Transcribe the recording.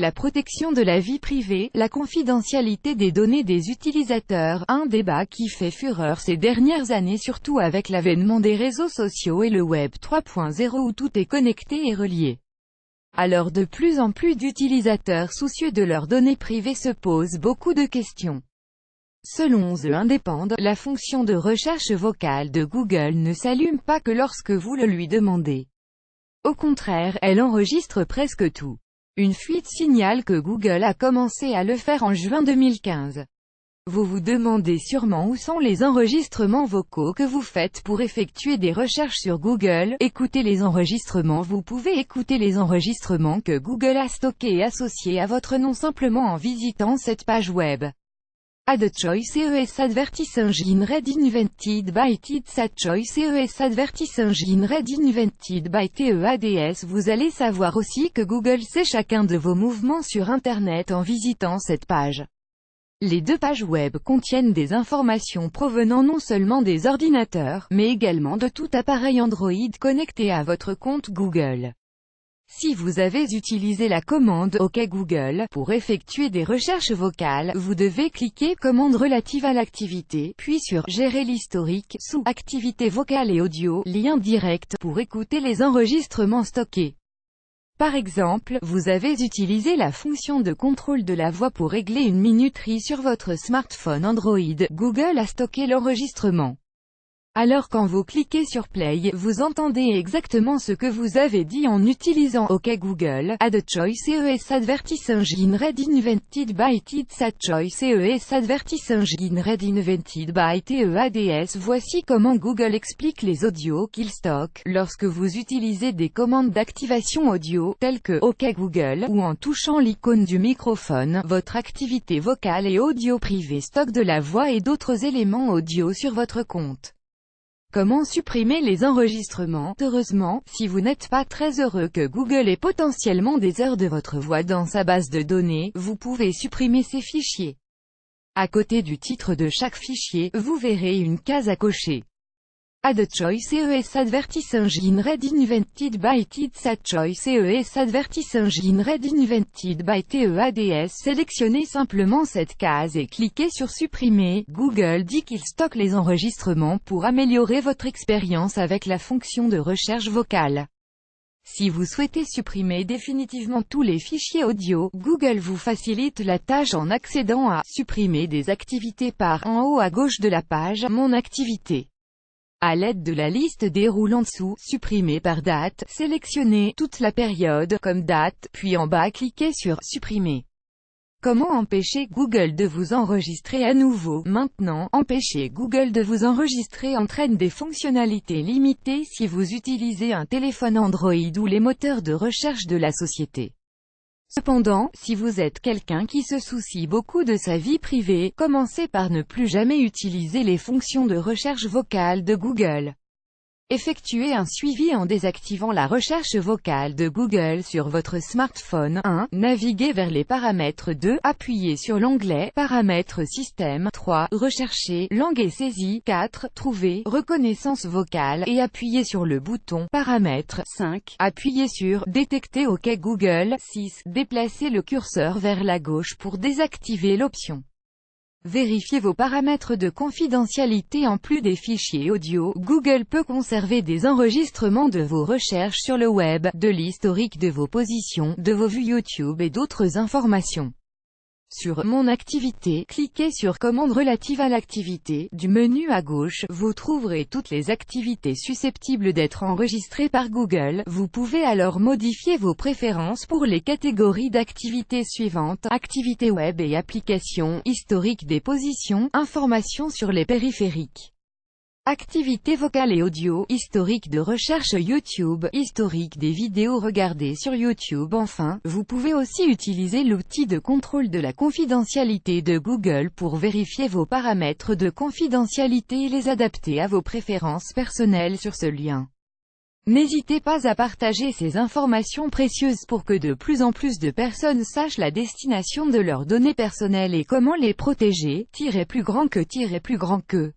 La protection de la vie privée, la confidentialité des données des utilisateurs, un débat qui fait fureur ces dernières années surtout avec l'avènement des réseaux sociaux et le Web 3.0 où tout est connecté et relié. Alors de plus en plus d'utilisateurs soucieux de leurs données privées se posent beaucoup de questions. Selon The Independent, la fonction de recherche vocale de Google ne s'allume pas que lorsque vous le lui demandez. Au contraire, elle enregistre presque tout. Une fuite signale que Google a commencé à le faire en juin 2015. Vous vous demandez sûrement où sont les enregistrements vocaux que vous faites pour effectuer des recherches sur Google. Écoutez les enregistrements. Vous pouvez écouter les enregistrements que Google a stockés et associés à votre nom simplement en visitant cette page web. Ad choice ES advertising read invented by TEADS. Ad choice ES advertising read invented by TEADS. Vous allez savoir aussi que Google sait chacun de vos mouvements sur Internet en visitant cette page. Les deux pages web contiennent des informations provenant non seulement des ordinateurs, mais également de tout appareil Android connecté à votre compte Google. Si vous avez utilisé la commande « OK Google » pour effectuer des recherches vocales, vous devez cliquer « Commande relative à l'activité », puis sur « Gérer l'historique » sous « Activité vocale et audio », lien direct pour écouter les enregistrements stockés. Par exemple, vous avez utilisé la fonction de contrôle de la voix pour régler une minuterie sur votre smartphone Android. Google a stocké l'enregistrement. Alors quand vous cliquez sur Play, vous entendez exactement ce que vous avez dit en utilisant OK Google. Ad choice ES advertising read invented by TEADS. Ad choice ES advertising read invented by TEADS. Voici comment Google explique les audios qu'il stocke. Lorsque vous utilisez des commandes d'activation audio, telles que OK Google, ou en touchant l'icône du microphone, votre activité vocale et audio privée stocke de la voix et d'autres éléments audio sur votre compte. Comment supprimer les enregistrements? Heureusement, si vous n'êtes pas très heureux que Google ait potentiellement des heures de votre voix dans sa base de données, vous pouvez supprimer ces fichiers. À côté du titre de chaque fichier, vous verrez une case à cocher. Ad choice ES advertising read invented by TEADS. Ad choice ES advertising read invented by TEADS. Sélectionnez simplement cette case et cliquez sur Supprimer. Google dit qu'il stocke les enregistrements pour améliorer votre expérience avec la fonction de recherche vocale. Si vous souhaitez supprimer définitivement tous les fichiers audio, Google vous facilite la tâche en accédant à « Supprimer des activités » par en haut à gauche de la page « Mon activité ». À l'aide de la liste déroule en dessous, supprimer par date, sélectionnez toute la période comme date, puis en bas cliquez sur Supprimer. Comment empêcher Google de vous enregistrer à nouveau? Maintenant, empêcher Google de vous enregistrer entraîne des fonctionnalités limitées si vous utilisez un téléphone Android ou les moteurs de recherche de la société. Cependant, si vous êtes quelqu'un qui se soucie beaucoup de sa vie privée, commencez par ne plus jamais utiliser les fonctions de recherche vocale de Google. Effectuez un suivi en désactivant la recherche vocale de Google sur votre smartphone. 1. Naviguez vers les paramètres. 2. Appuyez sur l'onglet « Paramètres système ». 3. Recherchez « Langue et saisie ». 4. Trouvez « Reconnaissance vocale » et appuyez sur le bouton « Paramètres ». 5. Appuyez sur « Détecter OK Google ». 6. Déplacez le curseur vers la gauche pour désactiver l'option. Vérifiez vos paramètres de confidentialité. En plus des fichiers audio, Google peut conserver des enregistrements de vos recherches sur le web, de l'historique de vos positions, de vos vues YouTube et d'autres informations. Sur Mon activité, cliquez sur Commande relative à l'activité. Du menu à gauche, vous trouverez toutes les activités susceptibles d'être enregistrées par Google. Vous pouvez alors modifier vos préférences pour les catégories d'activités suivantes: activités web et applications, historique des positions, informations sur les périphériques. Activités vocales et audio, historique de recherche YouTube, historique des vidéos regardées sur YouTube. Enfin, vous pouvez aussi utiliser l'outil de contrôle de la confidentialité de Google pour vérifier vos paramètres de confidentialité et les adapter à vos préférences personnelles sur ce lien. N'hésitez pas à partager ces informations précieuses pour que de plus en plus de personnes sachent la destination de leurs données personnelles et comment les protéger. Plus grand que